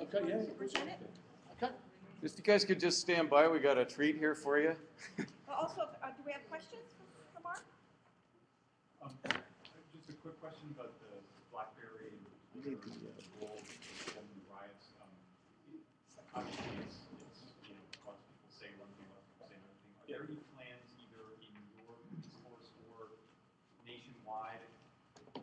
Okay, yeah. Okay. Just you guys could just stand by. We got a treat here for you. Well, also, do we have questions for Mark? Just a quick question about the BlackBerry and role in the riots. Obviously, it's lots of people say one thing, lots of people say another thing. Are there any plans, either in your police force or nationwide, to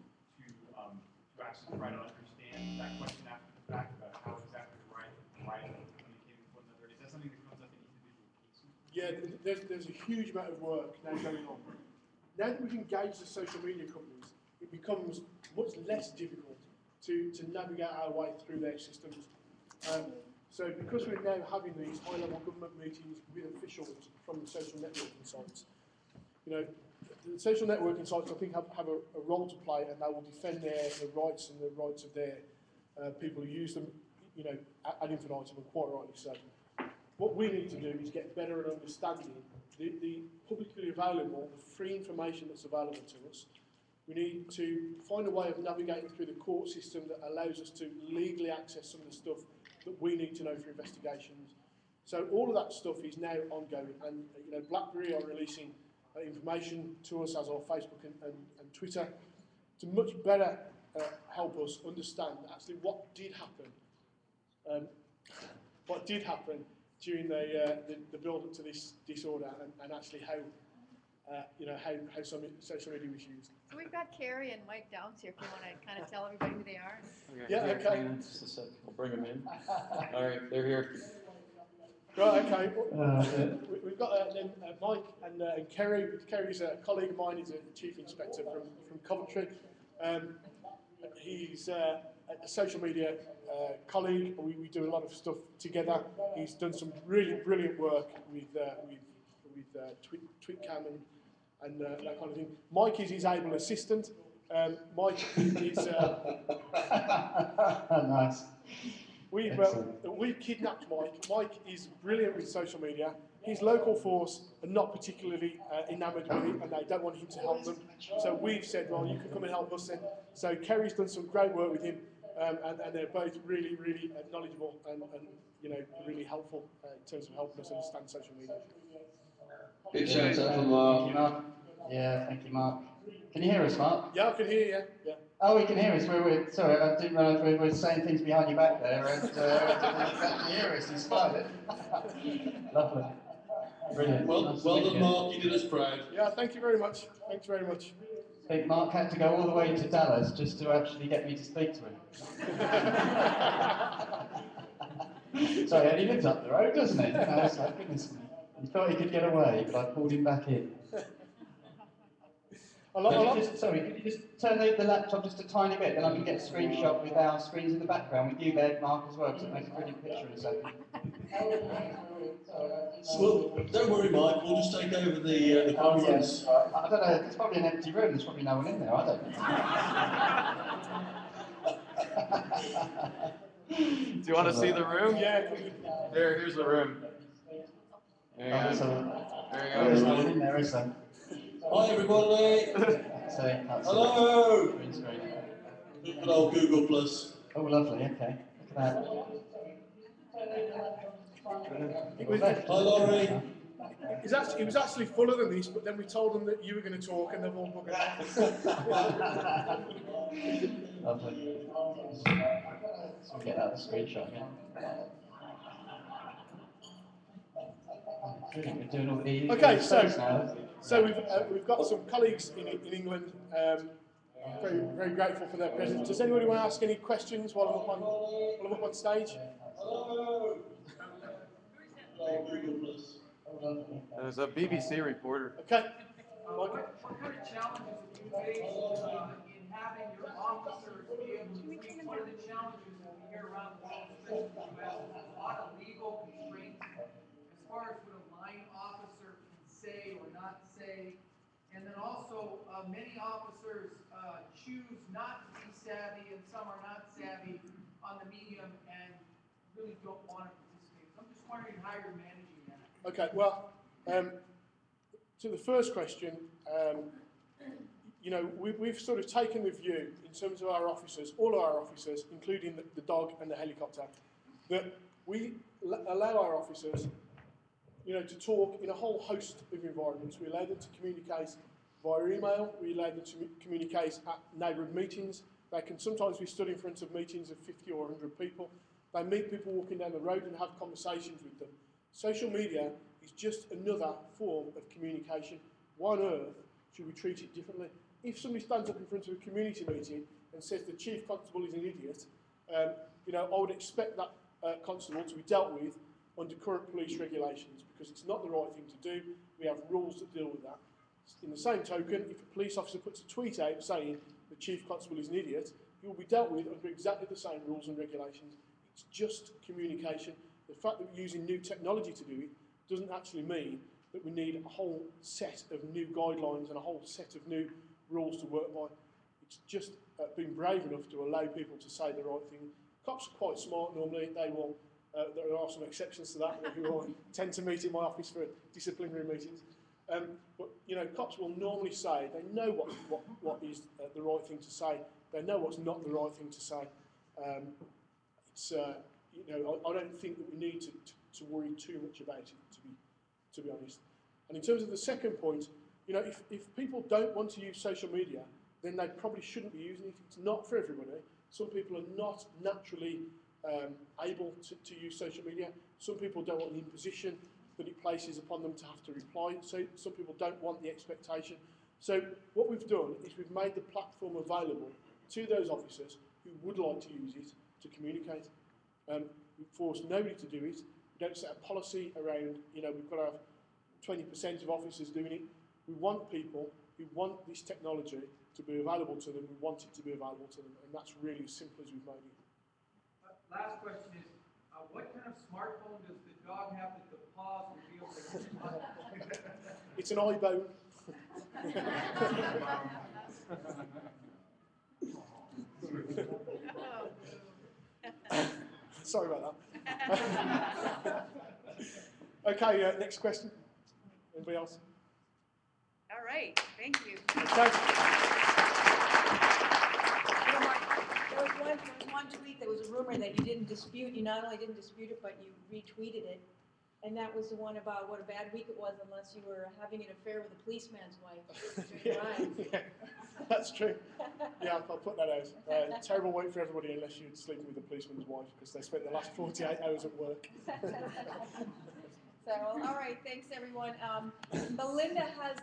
actually try to understand that question after the fact about how exactly the riot communicating with one another? Is that something that comes up in individual cases? Yeah, there's a huge amount of work now going on. Now that we've engaged the social media companies, it becomes much less difficult to navigate our way through their systems. So because we're now having these high-level government meetings with officials from the social networking sites, the social networking sites, I think, have a role to play, and they will defend their rights and the rights of their people who use them, ad infinitum, and quite rightly so. What we need to do is get better at understanding the publicly available, the free information that's available to us. We need to find a way of navigating through the court system that allows us to legally access some of the stuff that we need to know for investigations. So all of that stuff is now ongoing, and BlackBerry are releasing information to us as our Facebook and Twitter to much better help us understand actually what did happen. During the build-up to this disorder, and actually how some social media was used. So we've got Carrie and Mike Downs here. If you want to kind of tell everybody who they are. Okay. Yeah, okay. Hang on just a sec. We'll bring them in. All right, they're here. Right, okay. We've got Mike and Kerry. Kerry's a colleague of mine. He's a chief inspector from Coventry. He's a social media colleague. We do a lot of stuff together. He's done some really brilliant work with TweetCam and that kind of thing. Mike is his able assistant. Mike is nice. We've kidnapped Mike. Mike is brilliant with social media. His local force are not particularly enamoured with it, and they don't want him to help them. So we've said, well, you can come and help us then. So Kerry's done some great work with him, and they're both really, really knowledgeable and really helpful in terms of helping us understand social media. Big shout out for Mark. Thank you, Mark. Yeah, thank you, Mark. Can you hear us, Mark? Yeah, I can hear you. Yeah. Oh, we can hear us. Sorry, I didn't realise we were saying things behind your back there, and didn't exactly hear us in spite. Lovely. Brilliant. Well done, Mark. You did us proud. Yeah, thank you very much. Thanks very much. I think Mark had to go all the way to Dallas just to actually get me to speak to him. Sorry, and he lives up the road, doesn't he? So, goodness me. He thought he could get away, but I pulled him back in. Sorry, could you just turn the laptop just a tiny bit, then I can get a screenshot with our screens in the background with you there, Mark, as well, because it makes a brilliant picture in a second. Well, don't worry, Mike. We'll just take over the conference. Oh, yes. I don't know. It's probably an empty room. There's probably no one in there. I don't know. Do you want to see the room? Yeah. Here's the room. There you go. There's no one in there, is there? Hi, everybody. Hello. Good old Google Plus. Oh, lovely. Okay. Look at that. Hi, Laurie. It was actually fuller than this, but then we told them that you were going to talk, and they've all buggered out. Lovely. So we get that screenshot again. We're doing all the Okay, now. So we've got some colleagues in England. Very, very grateful for their presence. Does anybody want to ask any questions while I'm up on stage? Hello. There's a BBC reporter. Okay. What kind of challenges have you faced in having your officers be able to speak? One of the challenges that we hear around the world, especially in the U.S., is a lot of legal constraints as far as what a line officer can say or not say. And then also, many officers choose not to be savvy, and some are not savvy on the medium and really don't want to participate. So I'm just wondering how you're managing that. Okay. Well, to the first question, we've sort of taken the view in terms of our officers, all of our officers, including the dog and the helicopter, that we allow our officers, to talk in a whole host of environments. We allow them to communicate via email. We allow them to communicate at neighbourhood meetings. They can sometimes be stood in front of meetings of 50 or 100 people. They meet people walking down the road and have conversations with them. Social media is just another form of communication. Why on earth should we treat it differently? If somebody stands up in front of a community meeting and says the chief constable is an idiot, I would expect that constable to be dealt with under current police regulations, because it's not the right thing to do. We have rules that deal with that. In the same token, if a police officer puts a tweet out saying the chief constable is an idiot, he will be dealt with under exactly the same rules and regulations. It's just communication. The fact that we're using new technology to do it doesn't actually mean that we need a whole set of new guidelines and a whole set of new rules to work by. It's just being brave enough to allow people to say the right thing. Cops are quite smart normally. They will. There are some exceptions to that who will tend to meet in my office for disciplinary meetings. But cops will normally say they know what is the right thing to say. They know what's not the right thing to say. I don't think that we need to worry too much about it, to be honest. And in terms of the second point, if people don't want to use social media, then they probably shouldn't be using it. It's not for everybody. Some people are not naturally able to use social media. Some people don't want the imposition that it places upon them to have to reply. So some people don't want the expectation. So what we've done is we've made the platform available to those officers who would like to use it to communicate. We force nobody to do it. We don't set a policy around, we've got to have 20% of officers doing it. We want people who want this technology to be available to them. We want it to be available to them, and that's really as simple as we've made it. Last question is, what kind of smartphone does the dog have that the paws will be able to respond? It's an iBone. Sorry about that. Okay, next question. Anybody else? All right, thank you. Okay. There was one tweet, there was a rumor that you didn't dispute, you not only didn't dispute it, but you retweeted it. And that was the one about what a bad week it was unless you were having an affair with a policeman's wife. Yeah, that's true. Yeah, I'll put that out. Terrible week for everybody unless you're sleeping with a policeman's wife, because they spent the last 48 hours at work. So, all right, thanks everyone. Melinda has